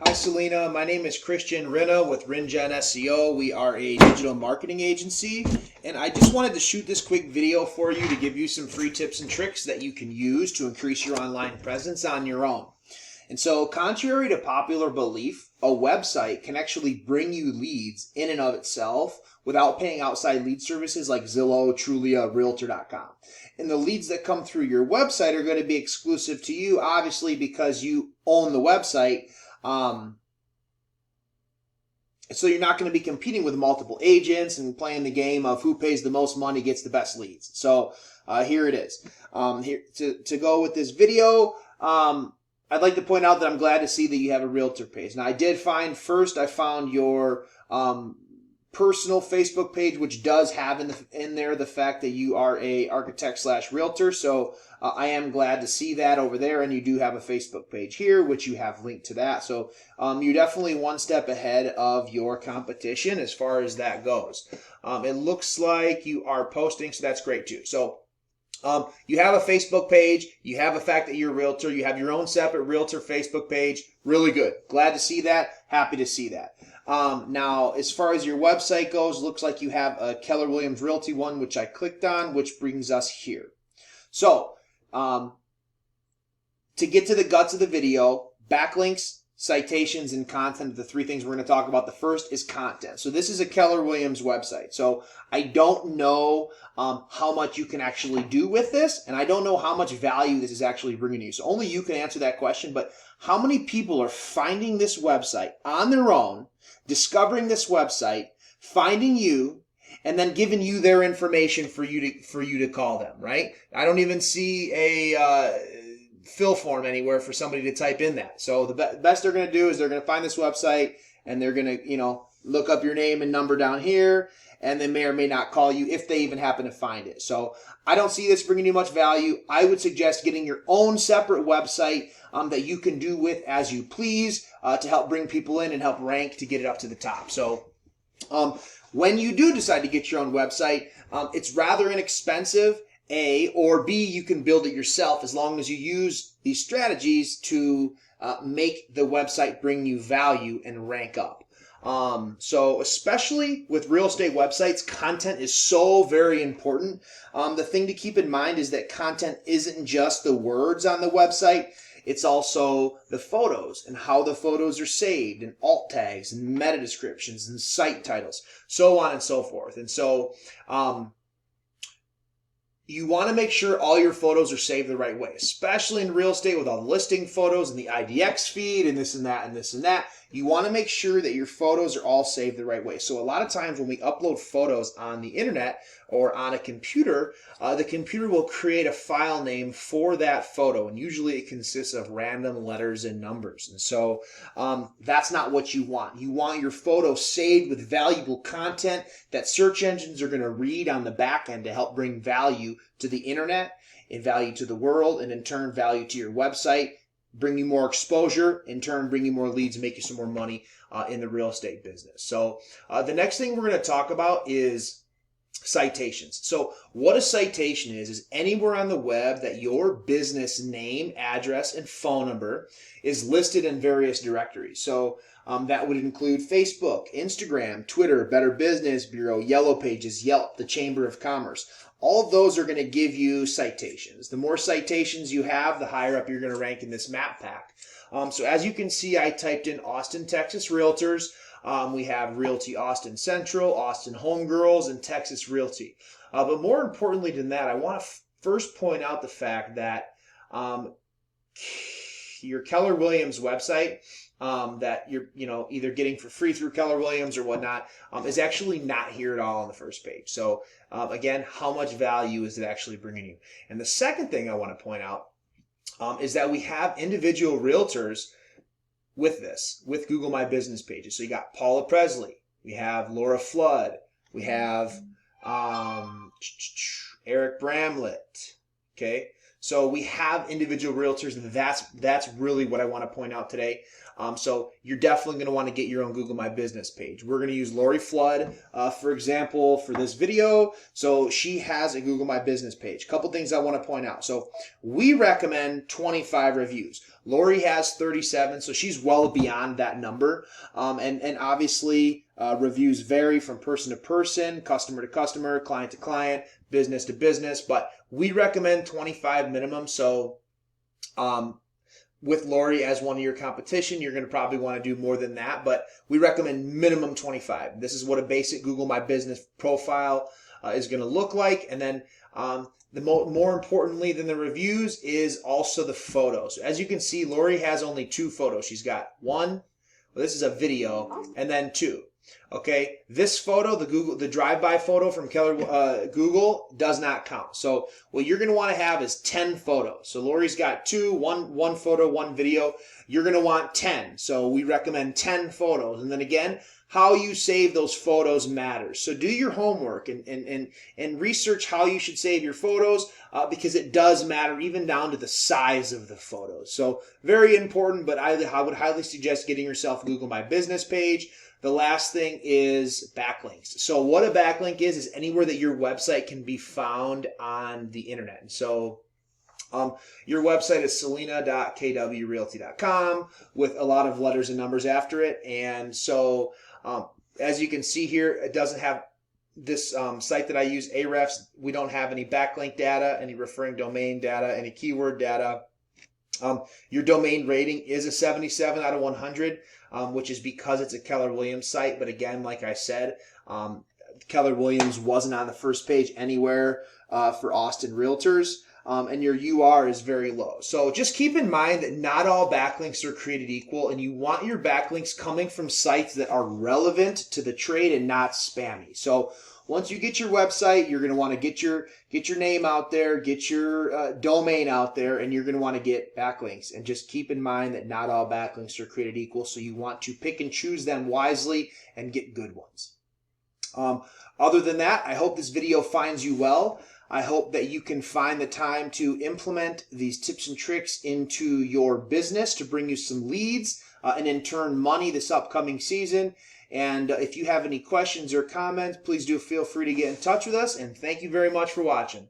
Hi, Selina. My name is Christian Rinna with RinGen SEO. We are a digital marketing agency, and I just wanted to shoot this quick video for you to give you some free tips and tricks that you can use to increase your online presence on your own. And so, contrary to popular belief, a website can actually bring you leads in and of itself without paying outside lead services like Zillow, Trulia, Realtor.com. And the leads that come through your website are going to be exclusive to you, obviously, because you own the website. So you're not going to be competing with multiple agents and playing the game of who pays the most money gets the best leads. So here it is. Here to go with this video. I'd like to point out that I'm glad to see that you have a realtor page. Now, I found your personal Facebook page, which does have in there the fact that you are a architect/realtor. So I am glad to see that over there, and you do have a Facebook page here, which you have linked to that. So you're definitely one step ahead of your competition as far as that goes. It looks like you are posting, so that's great too. So you have a Facebook page, you have the fact that you're a realtor, you have your own separate realtor Facebook page. Really good. Glad to see that. Happy to see that. Now, as far as your website goes, looks like you have a Keller Williams Realty one, which I clicked on, which brings us here. So, to get to the guts of the video, backlinks, citations, and content are the three things we're going to talk about. The first is content. So this is a Keller Williams website. So I don't know how much you can actually do with this, and I don't know how much value this is actually bringing you. So only you can answer that question, but how many people are finding this website on their own, discovering this website, finding you, and then giving you their information for you to call them, right? I don't even see a fill form anywhere for somebody to type in that. So the best they're going to do is they're going to find this website and they're going to, look up your name and number down here, and they may or may not call you if they even happen to find it. So I don't see this bringing you much value. I would suggest getting your own separate website that you can do with as you please to help bring people in and help rank to get it up to the top. So when you do decide to get your own website, it's rather inexpensive. A, or B, you can build it yourself as long as you use these strategies to make the website bring you value and rank up. So especially with real estate websites, content is so very important. The thing to keep in mind is that content isn't just the words on the website. It's also the photos and how the photos are saved, and alt tags and meta descriptions and site titles, so on and so forth. And so you want to make sure all your photos are saved the right way, especially in real estate with all the listing photos and the IDX feed and this and that and this and that. You want to make sure that your photos are all saved the right way. So a lot of times when we upload photos on the internet or on a computer, the computer will create a file name for that photo, and usually it consists of random letters and numbers. And so that's not what you want. You want your photo saved with valuable content that search engines are going to read on the back end to help bring value to the internet and value to the world, and in turn value to your website, bring you more exposure, in turn bring you more leads, make you some more money in the real estate business. So the next thing we're going to talk about is citations. So what a citation is anywhere on the web that your business name, address, and phone number is listed in various directories. So that would include Facebook, Instagram, Twitter, Better Business Bureau, Yellow Pages, Yelp, the Chamber of Commerce. All of those are going to give you citations. The more citations you have, the higher up you're going to rank in this map pack. So as you can see, I typed in Austin, Texas Realtors. We have Realty Austin Central, Austin Homegirls, and Texas Realty. But more importantly than that, I want to first point out the fact that your Keller Williams website that you're either getting for free through Keller Williams or whatnot is actually not here at all on the first page. So again, how much value is it actually bringing you? And the second thing I want to point out is that we have individual realtors with Google My Business pages. So you got Paula Presley, we have Laura Flood, we have Eric Bramlett. Okay, So we have individual realtors, and that's really what I want to point out today. So you're definitely going to want to get your own Google My Business page. We're going to use Lori Flood, for example, for this video. So she has a Google My Business page. Couple things I want to point out. So we recommend 25 reviews. Lori has 37, so she's well beyond that number. And obviously, reviews vary from person to person, customer to customer, client to client, business to business, but we recommend 25 minimum. So with Lori as one of your competition, you're going to probably want to do more than that, but we recommend minimum 25. This is what a basic Google My Business profile is going to look like. And then more importantly than the reviews is also the photos. As you can see, Lori has only 2 photos. She's got one, well, this is a video, and then 2. Okay, this photo, the drive-by photo from Google does not count. So what you're going to want to have is 10 photos. So Lori's got 2, one photo, 1 video. You're going to want 10. So we recommend 10 photos. And then again, how you save those photos matters. So do your homework and research how you should save your photos because it does matter, even down to the size of the photos. So very important, but I would highly suggest getting yourself a Google My Business page. The last thing is backlinks. So what a backlink is anywhere that your website can be found on the internet. And so your website is selina.kwrealty.com with a lot of letters and numbers after it. And so as you can see here, it doesn't have this site that I use, Ahrefs. We don't have any backlink data, any referring domain data, any keyword data. Your domain rating is a 77 out of 100, which is because it's a Keller Williams site. But again, like I said, Keller Williams wasn't on the first page anywhere for Austin Realtors. And your UR is very low. So just keep in mind that not all backlinks are created equal, and you want your backlinks coming from sites that are relevant to the trade and not spammy. So once you get your website, you're going to want to get your name out there, get your domain out there, and you're going to want to get backlinks. And just keep in mind that not all backlinks are created equal, so you want to pick and choose them wisely and get good ones. Other than that, I hope this video finds you well. I hope that you can find the time to implement these tips and tricks into your business to bring you some leads and in turn money this upcoming season. And if you have any questions or comments, please do feel free to get in touch with us. And thank you very much for watching.